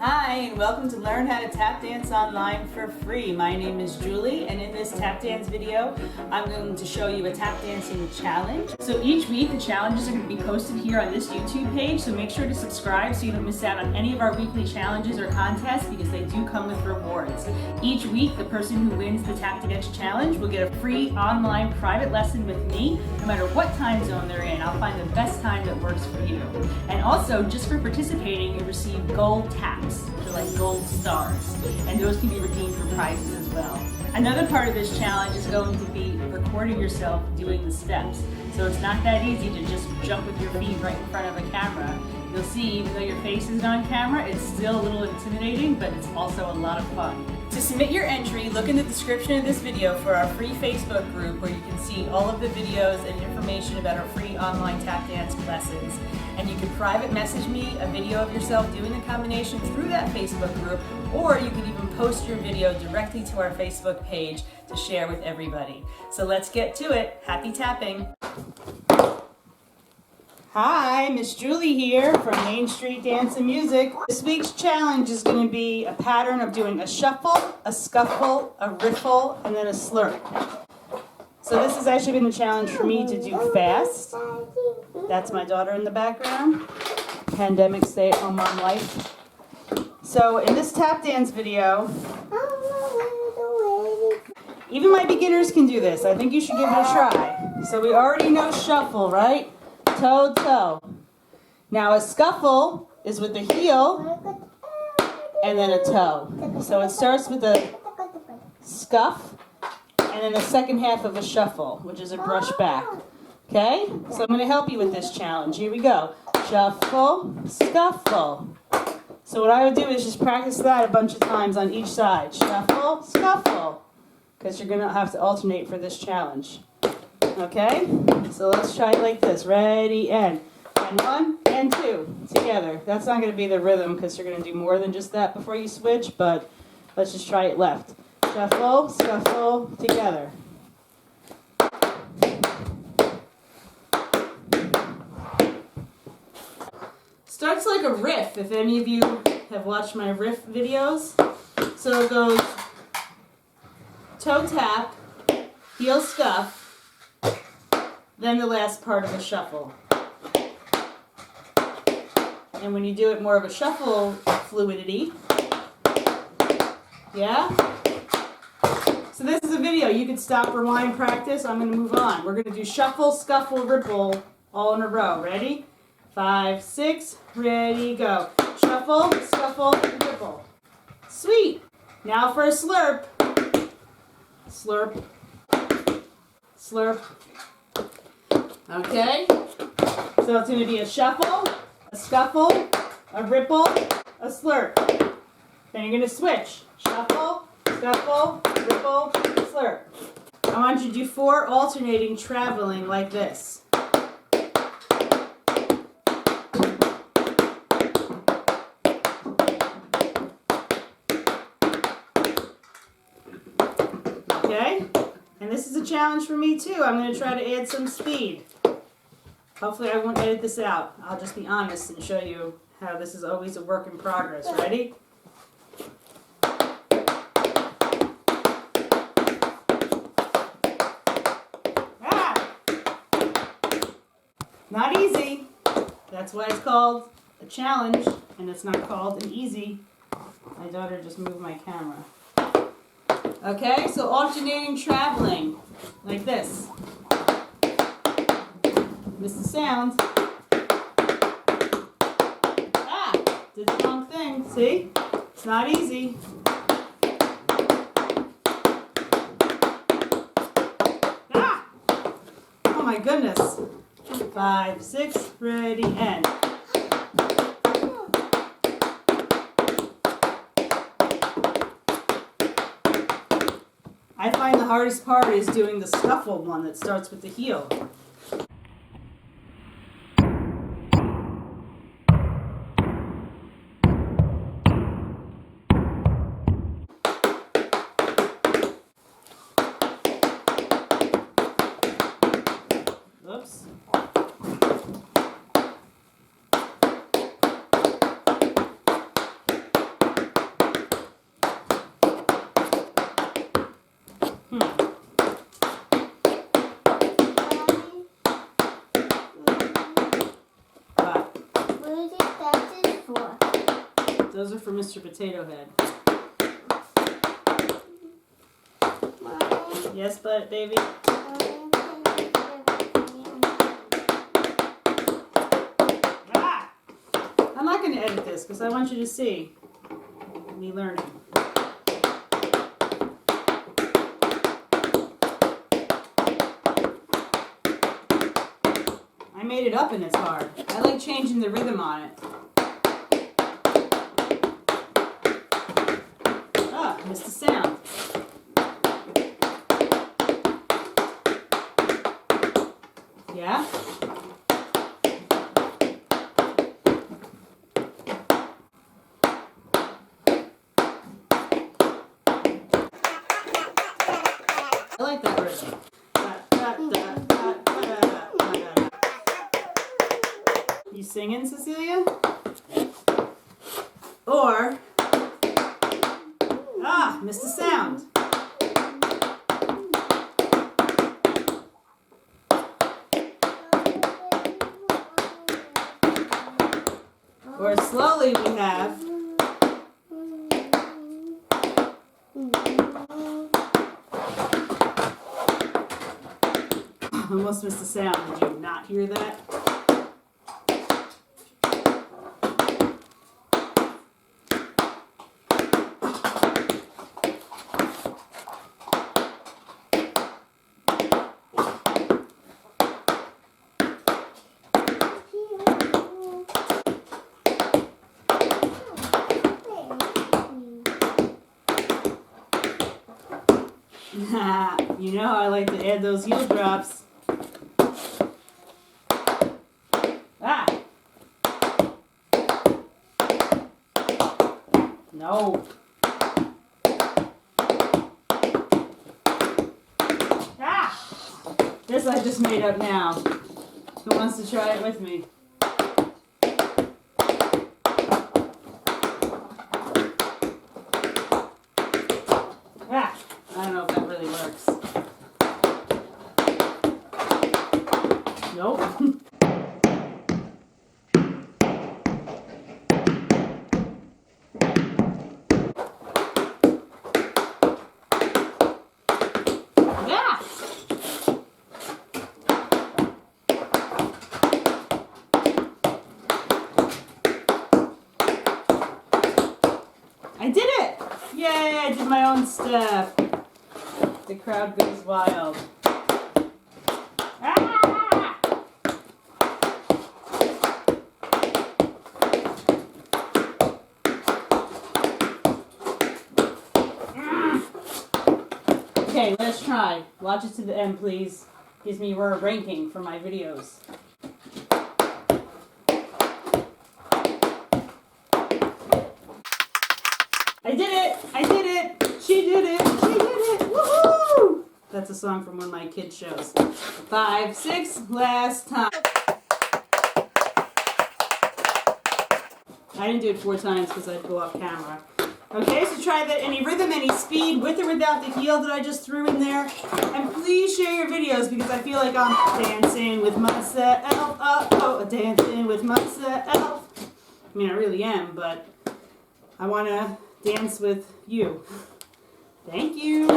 Hi, and welcome to Learn How to Tap Dance Online for free. My name is Julie, and in this tap dance video, I'm going to show you a tap dancing challenge. So each week, the challenges are going to be posted here on this YouTube page, so make sure to subscribe so you don't miss out on any of our weekly challenges or contests because they do come with rewards. Each week, the person who wins the Tap Dance Challenge will get a free online private lesson with me, no matter what time zone they're in. I'll find the best time that works for you. And also, just for participating, you receive gold taps. They're like gold stars, and those can be redeemed for prizes as well. Another part of this challenge is going to be recording yourself doing the steps. So it's not that easy to just jump with your feet right in front of a camera. You'll see, even though your face isn't on camera, it's still a little intimidating, but it's also a lot of fun. To submit your entry, look in the description of this video for our free Facebook group where you can see all of the videos and information about our free online tap dance lessons. And you can private message me a video of yourself doing the combination through that Facebook group, or you can even post your video directly to our Facebook page to share with everybody. So let's get to it. Happy tapping. Hi, Miss Julie here from Main Street Dance and Music. This week's challenge is going to be a pattern of doing a shuffle, a scuffle, a riffle, and then a slurp. So this has actually been a challenge for me to do fast. That's my daughter in the background. Pandemic stay-at-home mom life. So in this tap dance video, even my beginners can do this. I think you should give it a try. So we already know shuffle, right? Toe, toe. Now a scuffle is with the heel and then a toe. So it starts with a scuff and then the second half of a shuffle, which is a brush back. Okay? So I'm going to help you with this challenge. Here we go. Shuffle, scuffle. So what I would do is just practice that a bunch of times on each side. Shuffle, scuffle. Because you're going to have to alternate for this challenge. Okay? So let's try it like this. Ready, and one, and two. Together. That's not going to be the rhythm because you're going to do more than just that before you switch, but let's just try it left. Shuffle, scuffle, together. Starts like a riff, if any of you have watched my riff videos. So it goes toe tap, heel scuff, then the last part of a shuffle. And when you do it more of a shuffle fluidity, yeah? So this is a video. You could stop, rewind, practice. I'm going to move on. We're going to do shuffle, scuffle, ripple all in a row. Ready? 5, 6, ready, go. Shuffle, scuffle, ripple. Sweet. Now for a slurp. Slurp. Slurp. Okay. So it's going to be a shuffle, a scuffle, a ripple, a slurp. Then you're going to switch. Shuffle, scuffle, ripple, slurp. I want you to do 4 alternating traveling like this. Okay? And this is a challenge for me too. I'm going to try to add some speed. Hopefully I won't edit this out. I'll just be honest and show you how this is always a work in progress. Ready? Not easy. That's why it's called a challenge, and it's not called an easy. My daughter just moved my camera. Okay, so alternating traveling, like this. Miss the sound. Ah, did the wrong thing. See? It's not easy. Ah! Oh my goodness. 5, 6, ready, end. I find the hardest part is doing the scuffle one that starts with the heel. Oops. Those are for Mr. Potato Head. Mommy. Yes, but baby. Ah! I'm not going to edit this because I want you to see me learning. I made it up and it's hard. I like changing the rhythm on it. Missed the sound. Yeah? I like that rhythm. You singing, Cecilia? Or missed the sound. Or slowly we have. Almost missed the sound. Did you not hear that? You know how I like to add those heel drops. Ah! No. Ah! This I just made up now. Who wants to try it with me? Ah! I don't know if that really works. Nope. Yeah! I did it! Yay, I did my own step. The crowd goes wild. Ah! Okay, let's try. Watch it to the end, please. Gives me your ranking for my videos. I did it! I did it! She did it! She did it! Woohoo! That's a song from one of my kids' shows. 5, 6, last time. I didn't do it 4 times because I'd go off camera. Okay, so try that any rhythm, any speed, with or without the heel that I just threw in there. And please share your videos because I feel like I'm dancing with myself. Dancing with myself. I mean, I really am, but I want to dance with you. Thank you.